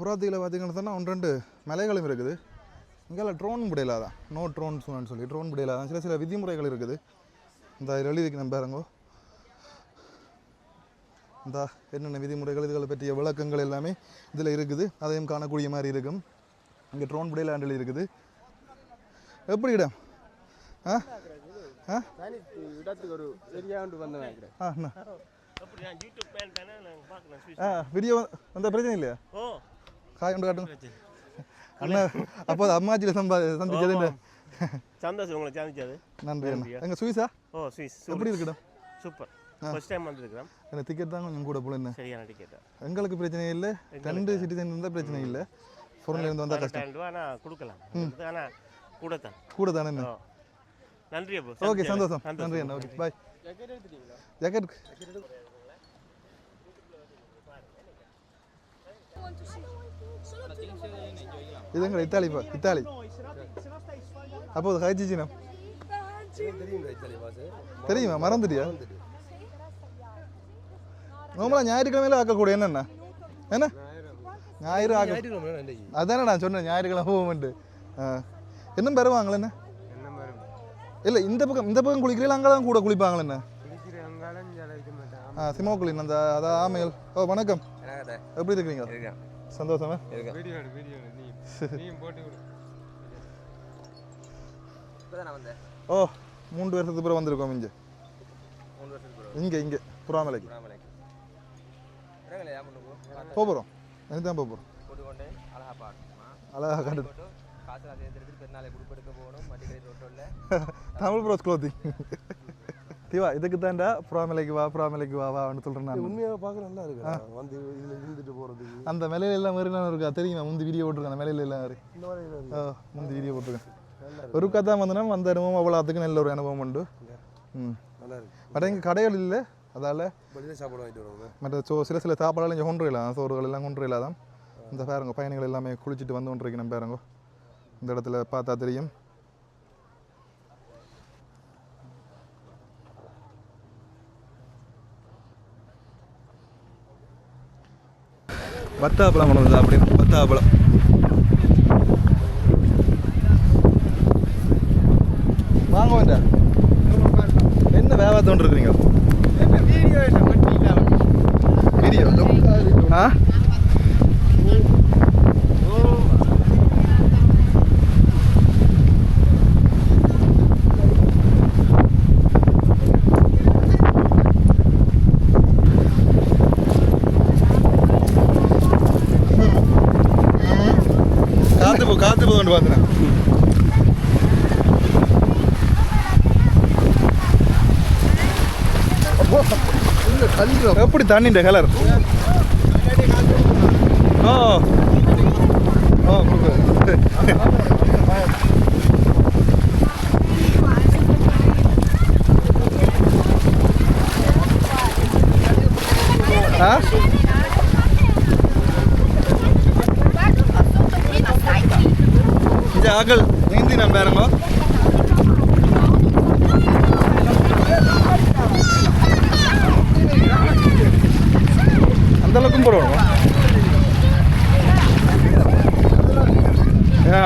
[SPEAKER 3] புறாத்தீவில் பார்த்தீங்கன்னு சொன்னால் 1-2 மலைகளும் இருக்குது. இங்கே ட்ரோன் முடியலாதான். நோ ட்ரோன்ஸ்னு சொல்லி ட்ரோன் முடியலாதான். சில விதிமுறைகள் இருக்குது. இந்த எழுதிக்கு நம்ம பாருங்கோ. இந்த என்னென்ன விதிமுறைகள் இதுகளை பற்றிய விளக்கங்கள் எல்லாமே இதில் இருக்குது. அதையும் காணக்கூடிய மாதிரி இருக்கும். இங்கே ட்ரோன் முடியலாண்டு இருக்குது. எப்படி இடம்
[SPEAKER 1] ஆ
[SPEAKER 9] இடத்துக்கு ஒரு ஏரியாண்டு வந்தேன்
[SPEAKER 1] ஆ என்ன ஆ வீடியோ வந்த பிரச்சனை இல்லையா காய் கொண்டு காட்டுங்க அண்ணா அப்போ அம்மாச்சியில் சந்திச்சது என்ன
[SPEAKER 9] சந்தோஷம் உங்களை சந்திச்சது
[SPEAKER 1] நன்றி அண்ணா எங்கள் சுவிஸா
[SPEAKER 9] ஓ ஸ்விஸ்
[SPEAKER 1] எப்படி இருக்கட்டும்
[SPEAKER 9] சூப்பர் ஃபர்ஸ்ட் டைம் வந்திருக்கிறோம்
[SPEAKER 1] எனக்கு டிக்கெட் தான் கொஞ்சம் கூட போல என்ன
[SPEAKER 9] சரியான டிக்கெட்
[SPEAKER 1] எங்களுக்கு பிரச்சனை இல்லை 2 சிட்டிசன் இருந்தால் பிரச்சனை இல்லை ஃபோன்லேருந்து வந்தால் கஷ்டம்
[SPEAKER 9] ஆனால் கொடுக்கலாம் ஆனால்
[SPEAKER 1] கூட தானே என்ன
[SPEAKER 9] நன்றி அப்போ
[SPEAKER 1] ஓகே சந்தோஷம் நன்றி அண்ணா ஓகே பாய் ஜாக்கெட் இது எங்க இத்தாலி அப்போ ஹைஜிஜினம் தெரியுமா மறந்துட்டியா நோமலா ஞாயிற்றுக்கிழமையில ஆக்கக்கூட என்னண்ணா என்ன ஞாயிறு ஆக்க அதானே நான் சொன்னேன் ஞாயிற்றுக்கிழமை போவோம்ட்டு இன்னும் பெறுவாங்களே என்ன இல்லை இந்த பக்கம் குளிக்கிறீங்களா அங்கே தான் கூட குளிப்பாங்களே சிமோக்குளின் அந்த அதான் ஆமையல் ஓ வணக்கம் எப்படி இருக்கிறீங்க சந்தோஷமா ஓ 3 வருஷத்துக்கு பிறகு வந்திருக்கோம் இங்கே புறாமலைக்கு போகிறோம் எனக்கு தான் போகிறோம் அழகா கண்டு தமிழ் ப்ரோஸ் க்ளோத்திங் தீவா இதுக்கு தான்டா புறாமலைக்கு வா வான்னு சொல்கிறேன் நான்
[SPEAKER 4] உண்மையாக பார்க்க நல்லா இருக்கு வந்து இதில் இருந்துட்டு போகிறதுக்கு
[SPEAKER 1] அந்த மலையில எல்லாம் மாதிரி இருக்கா தெரியுமா முந்தி வீடியோ போட்டிருக்கேன் அந்த மலையில எல்லாம் முந்தி வீடியோ போட்டிருக்கேன் ஒரு கதை வந்தோன்னா வந்த அனுபவம் அவ்வளோத்துக்கு நல்ல ஒரு அனுபவம் உண்டு
[SPEAKER 4] நல்லா இருக்கு
[SPEAKER 1] பட் இங்கே கடைகள் இல்லை அதால்
[SPEAKER 4] சாப்பாடு வாங்கிட்டு வருவாங்க
[SPEAKER 1] மற்ற சில சாப்பாடெல்லாம் இங்கே கொண்டு வரலாம் சோறுகள் எல்லாம் கொண்டு வரலாம் இந்த பாருங்க பயணிகள் எல்லாமே குளிச்சுட்டு வந்து கொண்டு இருக்கணும் பாருங்க இந்த இடத்துல பார்த்தா தெரியும் பத்தாப்பழம் கொண்டு வந்து அப்படி பத்தாப்பழம் வாங்க வேண்டாம் என்ன வியாபாரத்தை கொண்டு இருக்கிறீங்க வீடியோ ஆ காத்து போது பார்த்தேன் எப்படி தண்ணின்ற கலர் ஓ ஓ ஆ இந்த ஆக்கள் நீந்தி நான் பாருங்க அந்த அளவுக்கும் போடுவோம்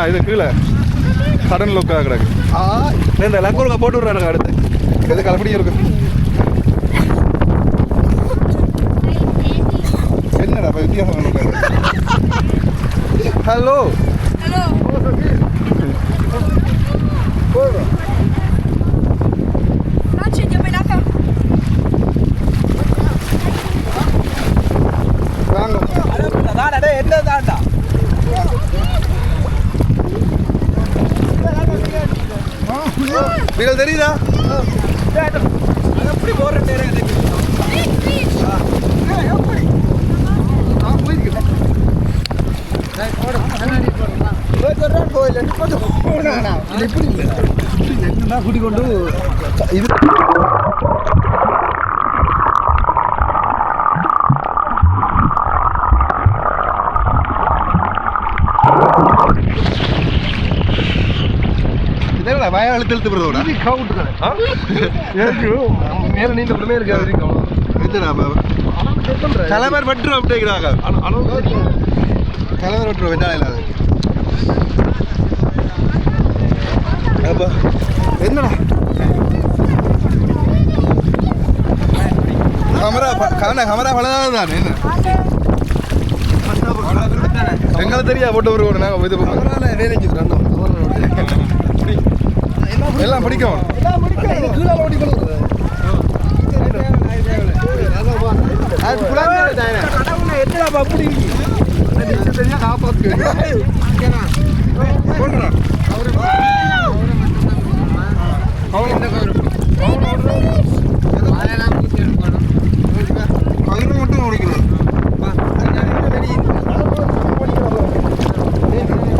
[SPEAKER 1] இது கீழே சடன் லுக்காக கிடக்கு இந்த லங்கூருக்கா போட்டு விட்றாருங்க அடுத்து எது கலப்படியும் இருக்கு என்னடா வித்தியாசம் ஹலோ தெரியுதா எப்படி போடுறேன் கூட்டிக்கொண்டு இது இதெல்லாம் வய அழுத்தெழுத்து விடுறதோட மேல நீண்ட உடனே இருக்காது தலைவர் பற்று அப்படிங்கிறாங்க தலைவர் பற்று வெட்டால இல்லாது அப்போ என்னடா ஹமரா பலதான் தானே என்ன எங்களை தெரியா போட்டு வருவோம் நாங்கள் இது வேலைக்கு எல்லாம் பிடிக்கும்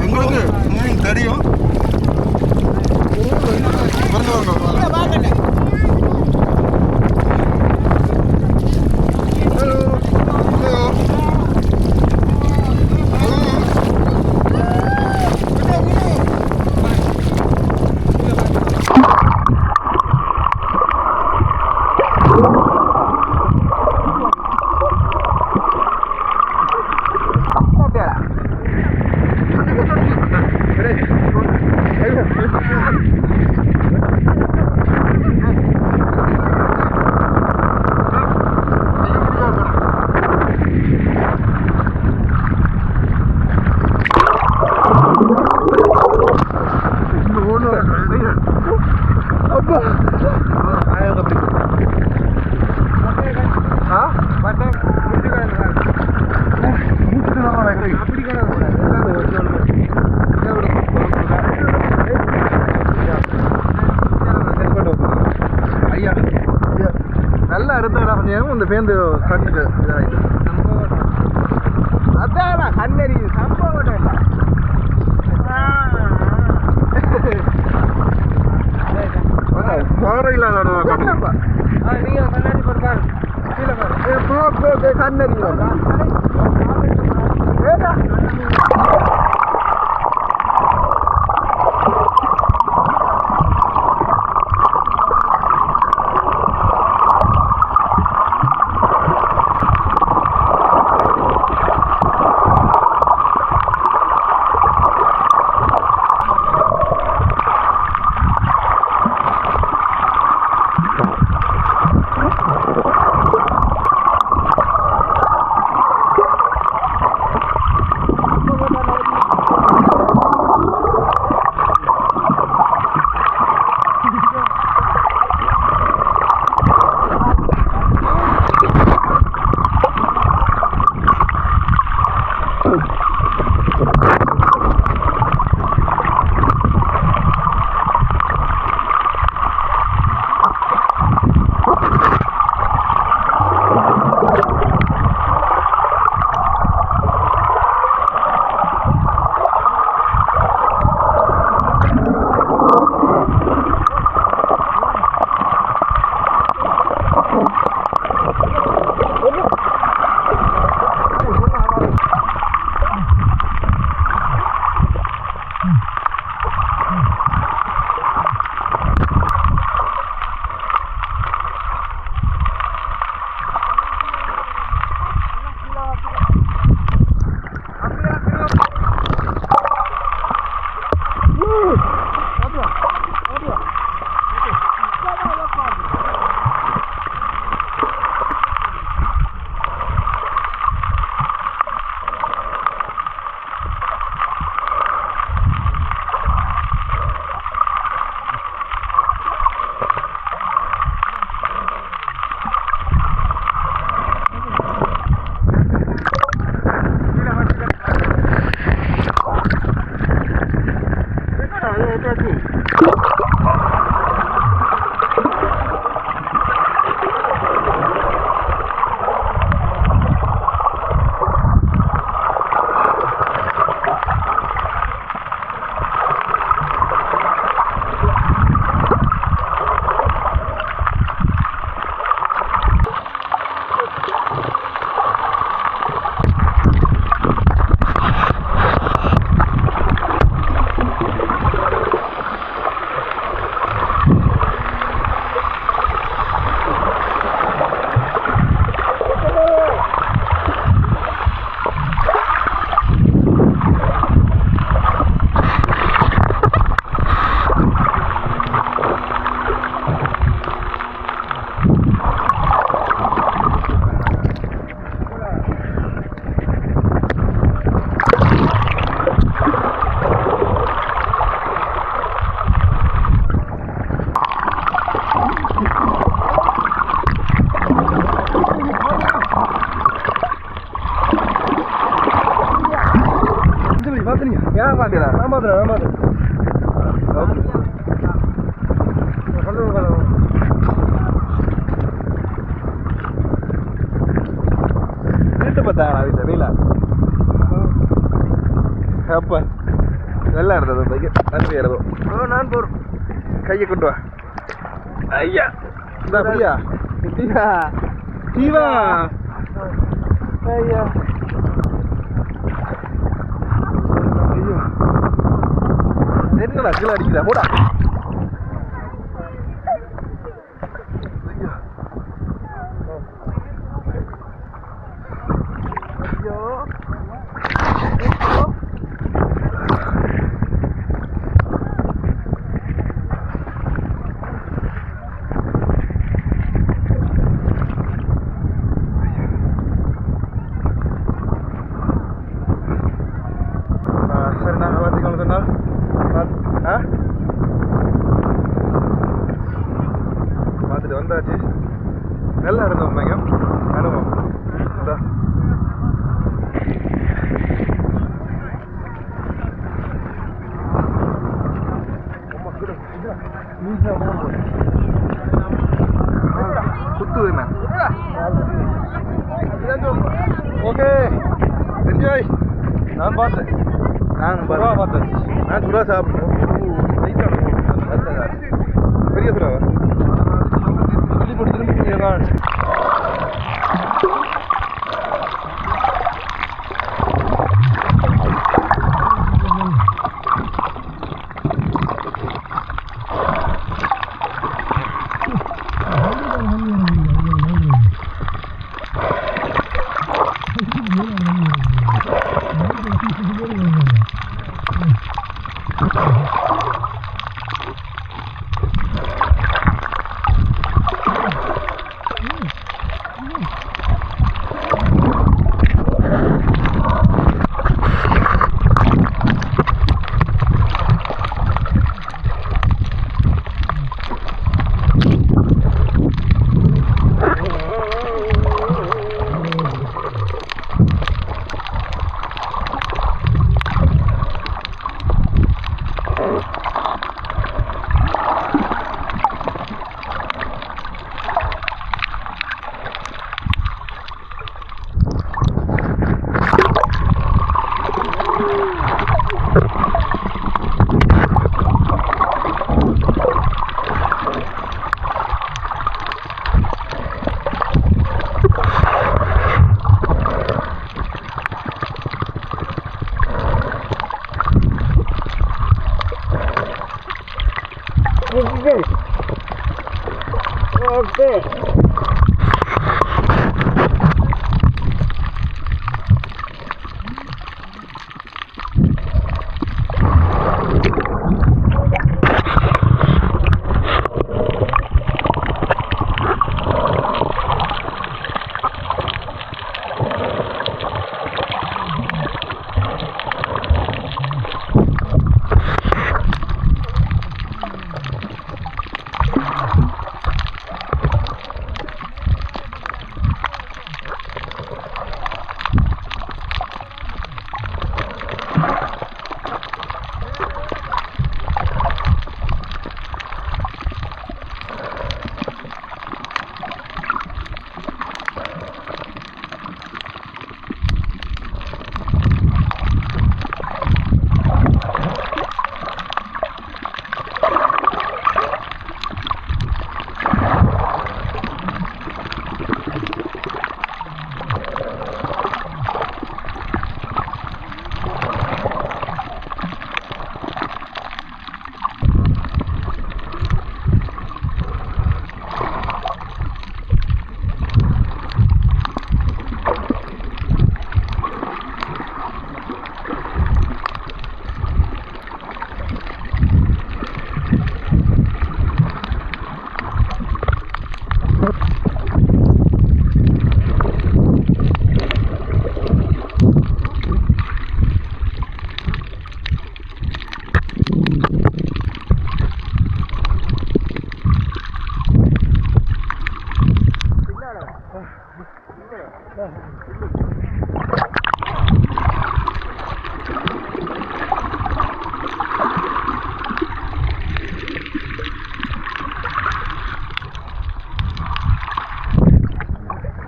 [SPEAKER 1] எங்களுக்கு தெரியும் நல்லா இருந்தா கொஞ்சம் இந்த பேருந்து கண்ணுக்கு இதாகிட்டு அதான் கண்ணறி சம்பவம் கண்ணறி
[SPEAKER 3] பார்த்தாங்களா வீட்டில் வெயிலா அப்பா நல்லா இருந்தது பைக்கு நன்றி இறதும் நான் போகிறோம் கையை கொண்டு வா ஐயா இந்த அப்படியா ஜீவா ஐயா ஐயோ என்னடா கீழே அடிக்கிறா போடா ஐயோ சரி நாங்கள் பார்த்துக்கோங்க சொன்னால் பார்த்துட்டு வந்தாச்சு நல்லா இருந்தோம் மையம் அனுபவம் இதா குத்துது என்ன ஓகே என்ஜாய் நான் பார்த்தேன் நான் சுறா சாப்பிட்டேன் பெரிய சுறாவா சொல்லி கொடுத்துருங்க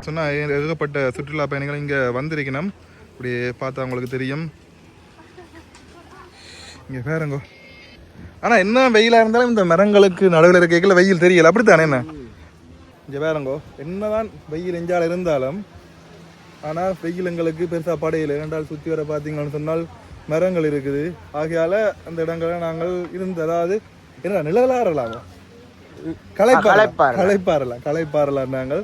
[SPEAKER 1] சொன்னால் ஏகப்பட்ட சுற்றுலா பயணிகள் இங்கே வந்திருக்கணும். இப்படி பார்த்தா அவங்களுக்கு தெரியும். இங்கே பாருங்க. ஆனால் என்ன வெயிலாக இருந்தாலும் இந்த மரங்களுக்கு நடுவில் இருக்கைக்குள்ள வெயில் தெரியல, அப்படித்தானே? என்ன இங்கே பாருங்கோ, என்னதான் வெயில் எஞ்சால் இருந்தாலும் ஆனால் வெயில் எங்களுக்கு பெருசாக படையில் இரண்டால் சுற்றி வர பார்த்தீங்கன்னு சொன்னால் மரங்கள் இருக்குது. ஆகையால் அந்த இடங்களை நாங்கள் இருந்து, அதாவது என்ன நிழலாறலாமா, களைப்பாறலாம் நாங்கள்.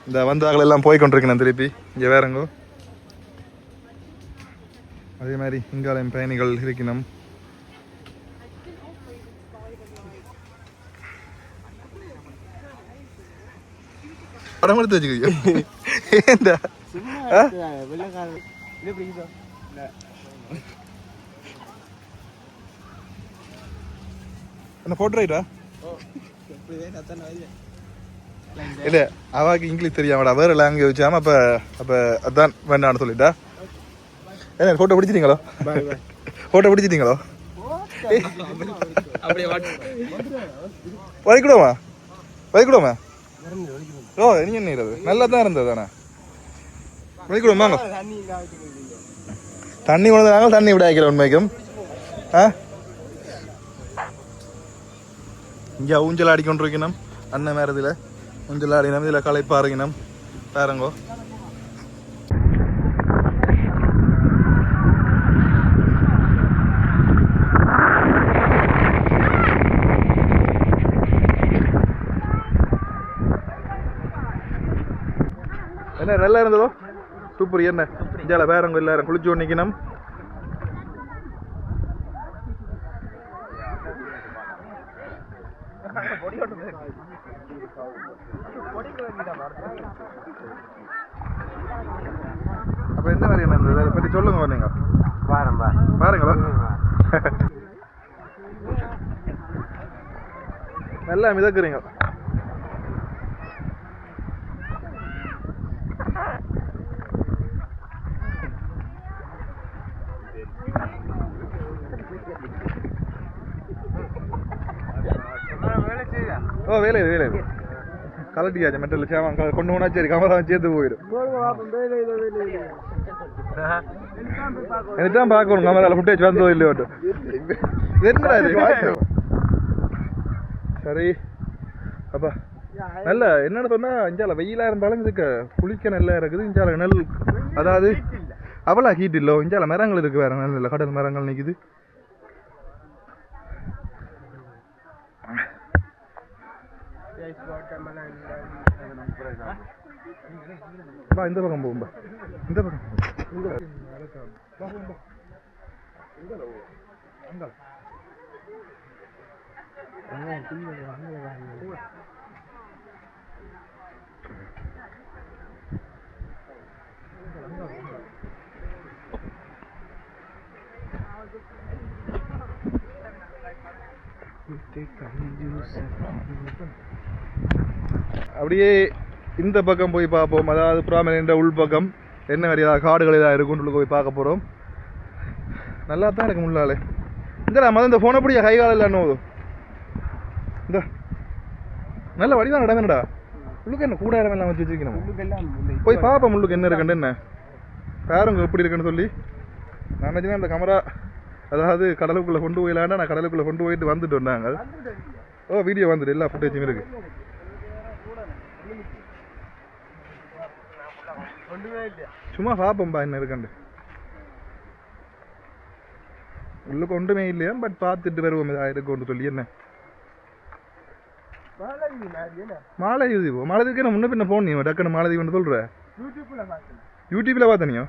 [SPEAKER 1] இந்த வந்தாக்கள் எல்லாம் போய் கொண்டிருக்கணும் திருப்பி. இங்கே வேறங்கோ அதே மாதிரி இங்காலயம் பயணிகள் இருக்கணும். படம் எடுத்து வச்சுக்கிறீங்க ஏண்டா? என்ன போட்டோ ரைட்டா? இல்லை, அவாக்கு இங்கிலீஷ் தெரியாமடா, வேறு லாங்குவேஜ் வச்சாம. அப்போ அதான் வேண்டான்னு சொல்லிட்டா. ஏன்னா ஃபோட்டோ பிடிச்சிட்டீங்களோ? ஃபோட்டோ பிடிச்சிட்டீங்களோ? வைக்கூடாமா? ஓ, நீ என்ன நல்லா தான் இருந்தது தானே. வைக்கூடாமாங்க தண்ணி கொண்டு நாங்கள் தண்ணி விட ஆக்கிற உண்மைக்கும். இங்கே ஊஞ்சல் ஆடிக்கொண்டிருக்கணும். அண்ணன் மேலே இதில் ஊஞ்சல் ஆடினோம், இதில் களைப்பாருங்கணும். பாருங்கோ, என்ன நல்லா இருந்ததோ? சூப்பர். என்ன இஞ்சால வேறங்க எல்லாரும் குளிச்சு நிற்கணும். அப்ப என்ன மாதிரி என்ன அதை பற்றி சொல்லுங்க. நீங்க பாருங்களா? நல்லா மிதக்குறீங்க. ஓ, வேலை கலட்டியாச்சு. மெட்டல் சேவன் கொண்டு போனா சரி, கமரா சேர்த்து போயிடும். எனக்குதான் பார்க்கணும் கமரால ஃபுட்டேஜ் வந்தோ இல்லையோட்டு. என்னடா இது? சரி அப்பா, நல்ல என்னென்னு சொன்னால் இஞ்சால வெயிலாக இருந்தாலும் இதுக்கு குளிக்க நல்லா இருக்குது. இஞ்சால நெல், அதாவது அவ்வளோ ஹீட் இல்லை. இஞ்சால மரங்கள் இருக்குது, வேறு நல்ல இல்லை, கடல் மரங்கள் நிற்குது. இந்த பக்கம் போகும்பா, இந்த பக்கம் அப்படியே இந்த பக்கம் போய் பார்ப்போம். அதாவது புறாமல் என்ற உள்பக்கம் என்ன மாதிரி ஏதாவது காடுகள் ஏதாவது இருக்குன்னு போய் பார்க்க போகிறோம். நல்லா தான் இருக்கு முள்ளாலே. இந்த மத இந்த ஃபோனை பிடிக்க கை காலம் இல்லை என்னோது. இந்த நல்ல வடிவான இடம் என்னடா. உள்ளுக்கு என்ன கூட இடம் எல்லாம் வச்சு வச்சுருக்கணும். போய் பார்ப்போம் முள்ளுக்கு என்ன இருக்குன்னு. என்ன பாருங்க எப்படி இருக்குன்னு சொல்லி. நான் நினச்சினா இந்த கேமரா அதாவது கடலுக்குள்ளே கொண்டு போயிடலாண்டா, நான் கடலுக்குள்ளே கொண்டு போயிட்டு வந்துட்டு வந்தாங்க. ஓ, வீடியோ வந்துட்டு எல்லா ஃபுட்டேஜும் இருக்குது. சும்மா பார்ப்போம்பா என்ன இருக்காண்டு. உள்ளுக்கு ஒன்றுமே இல்லையா, பட் பார்த்துட்டு வருவோம் இதாக இருக்குன்னு சொல்லி. என்ன மாலதீவு? மாலதீவுக்கு நான் முன்ன பின்ன போனியோ டக்குன்னு மாலதீவுன்னு சொல்கிற. யூடியூப்பில் பார்த்தனியோ?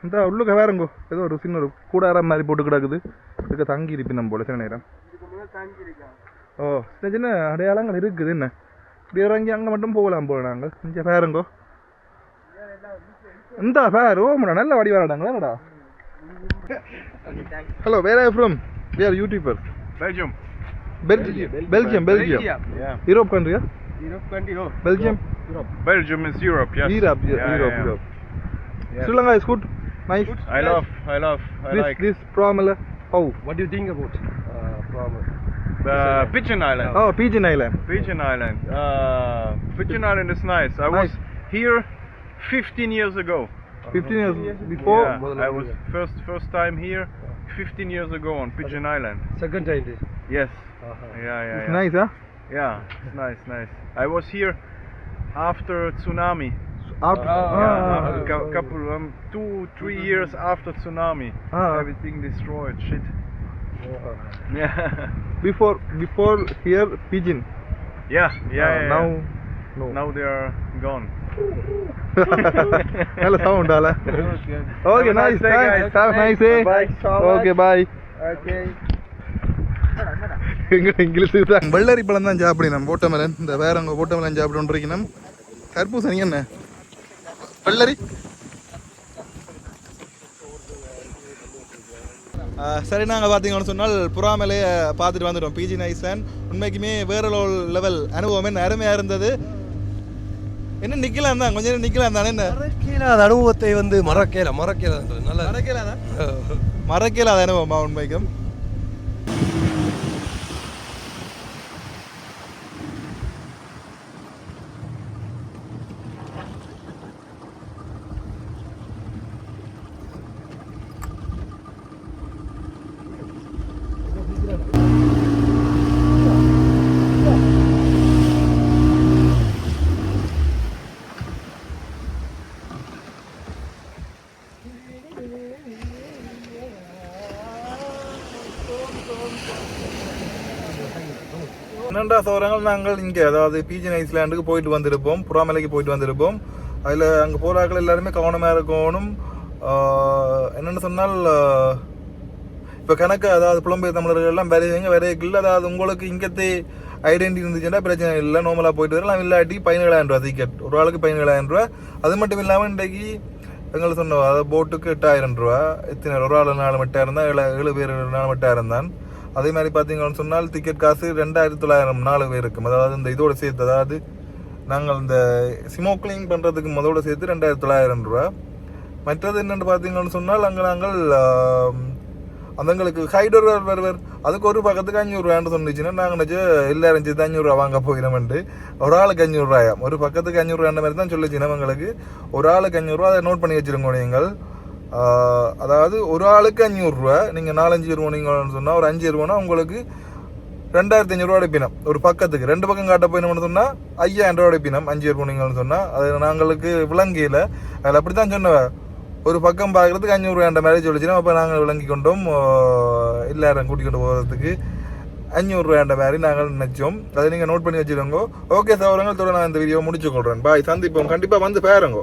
[SPEAKER 1] இந்த உள்ளுக்க வேறங்கோ ஏதோ ஒரு சின்ன ஒரு கூடாரம் மாதிரி போட்டு கிடக்குது. இதுக்கு தங்கி இருப்பினம் போல சில நேரம். ஓ, சின்ன சின்ன அடையாளங்கள் இருக்குது. என்ன இப்படி இறங்கி அங்கே மட்டும் போகலாம் போல நாங்கள். இங்கே வேறங்கோ இந்த பேர். ஓ, நல்ல வடிவாடாங்களா என்னடா. Hello, where are from? We are YouTuber.
[SPEAKER 10] Belgium.
[SPEAKER 1] Belgium.
[SPEAKER 10] Yeah.
[SPEAKER 1] Europe country, yeah?
[SPEAKER 10] Europe country, oh.
[SPEAKER 1] Belgium?
[SPEAKER 10] Belgium is Europe, yes.
[SPEAKER 1] Europe.
[SPEAKER 10] Yes.
[SPEAKER 1] Sri Lanka is good. Nice.
[SPEAKER 10] Good. I like.
[SPEAKER 1] This Pramala. How?
[SPEAKER 4] What do you think about Pramala?
[SPEAKER 10] The Pigeon Island.
[SPEAKER 1] Oh, Pigeon Island.
[SPEAKER 10] Pigeon Island. Pigeon Island is nice. Here, 15 years ago.
[SPEAKER 1] 15 years before.
[SPEAKER 10] Yeah, I was first time here 15 years ago on Pigeon Island.
[SPEAKER 4] Second time this.
[SPEAKER 10] Yes.
[SPEAKER 4] Uh-huh.
[SPEAKER 10] Yeah.
[SPEAKER 1] It's nice, huh?
[SPEAKER 10] Yeah, it's nice. I was here after tsunami.
[SPEAKER 1] After,
[SPEAKER 10] After couple 2-3 years after tsunami, everything destroyed. Shit. Yeah.
[SPEAKER 1] before here pigeon.
[SPEAKER 10] Yeah.
[SPEAKER 1] Now
[SPEAKER 10] they are gone.
[SPEAKER 1] நல்ல sound ஆல. Okay, nice. Thanks. Have a nice day. Okay, bye.
[SPEAKER 10] Okay.
[SPEAKER 1] English தான். வெள்ளரி பழம் தான் சாப்பிடணும். Watermelon. இந்த வேற அங்க வாட்டர்மெலன் சாப்பிட்டு இருக்கணும். தர்பூசணி என்ன? வெள்ளரி. சரி, நாங்கள் பார்த்தீங்கன்னு சொன்னால் புறாமலையை பார்த்துட்டு வந்துட்டோம். பிஜின் ஐஸ்லேண்ட் உண்மைக்குமே வேற லெவல் அனுபவம். என்ன அருமையாக இருந்தது. என்ன நிக்கலாம் தான், கொஞ்சம் நேரம் நிக்கலாம் தானே. என்ன
[SPEAKER 4] மறக்கேலாத அனுபவத்தை வந்து மறக்கேலாத நல்ல
[SPEAKER 1] மறக்கேலாத அனுபவமா உண்மைக்கும். என்னென்றா சோரங்கள் நாங்கள் இங்கே அதாவது பிஜின் ஐஸ்லேண்டுக்கு போயிட்டு வந்திருப்போம், புறாமலைக்கு போயிட்டு வந்திருப்போம். அதில் அங்கே போகிறாக்கள் எல்லாருமே கவனமாக இருக்கணும். என்னென்னு சொன்னால் இப்போ கணக்கு அதாவது புலம்பெயர் தமிழர்கள் எல்லாம் வரையக்கில்ல. அதாவது உங்களுக்கு இங்கத்தே ஐடென்டி இருந்துச்சுன்னா பிரச்சனை இல்லை, நார்மலாக போயிட்டு வரலாம். இல்லாட்டி 17,000 ரூபா டிக்கெட், ஒரு ஆளுக்கு 17,000 ரூபா. அது மட்டும் இல்லாமல் இன்றைக்கு எங்களுக்கு சொன்னோம் அதாவது போட்டுக்கு 8,000 ரூபா. எத்தனை ஒரு ஆள் 4 மணி நேரம் தான், 7 பேர் 4 மணி நேரம் தான். அதே மாதிரி பார்த்தீங்கன்னு சொன்னால் டிக்கெட் காசு 2,900 4 பேருக்கு. அதாவது இந்த இதோட சேர்த்து, அதாவது நாங்கள் இந்த ஸ்மோக்லிங் பண்ணுறதுக்கு முதோட சேர்த்து 2,900 ரூபா. மற்றது என்னென்னு பார்த்தீங்கன்னு சொன்னால் அங்கே நாங்கள் அதுங்களுக்கு ஹைடர் வருவர் அதுக்கு ஒரு பக்கத்துக்கு 500 ரூபான்னு சொன்னிச்சுன்னா நாங்கள் நினச்சி எல்லாரும் சேர்த்து 500 ரூபா வாங்க போகிறோம்ட்டு. ஒரு ஆளுக்கு 500 ரூபாயாம், ஒரு பக்கத்துக்கு 500 ரூபா மாதிரி தான் சொல்லிச்சு நம்மங்களுக்கு. ஒரு ஆளுக்கு 500 ரூபா, அதை நோட் பண்ணி வச்சுருங்க நீங்கள். அதாவது ஒரு ஆளுக்கு 500 ரூபா. நீங்கள் 4-5 ரூபா நீங்கள் சொன்னால் ஒரு 5 ரூபானா உங்களுக்கு 2,500 ரூபா அடைப்பினோம் ஒரு பக்கத்துக்கு. 2 பக்கம் காட்ட போயினோம்னு சொன்னால் 5,000 ரூபா அடைப்பினோம் 5 ரூபா நீங்கள்னு சொன்னால். அது நாங்களுக்கு விளங்கியில். அதில் அப்படி தான் சொன்னேன், ஒரு பக்கம் பார்க்குறதுக்கு 500 ரூபான்ற மாதிரி சொல்லிச்சுன்னா. அப்போ நாங்கள் விளங்கி கொண்டோம், எல்லாரும் கூட்டிகிட்டு போகிறதுக்கு 500 ரூபான்ற மாதிரி நாங்கள் நினச்சோம். அதை நீங்கள் நோட் பண்ணி வச்சுருங்க. ஓகே சகோதரங்கள், தொடர்ந்து நான் இந்த வீடியோ முடிச்சு கொள்கிறேன். பாய், சந்திப்போம். கண்டிப்பாக வந்து பாருங்க.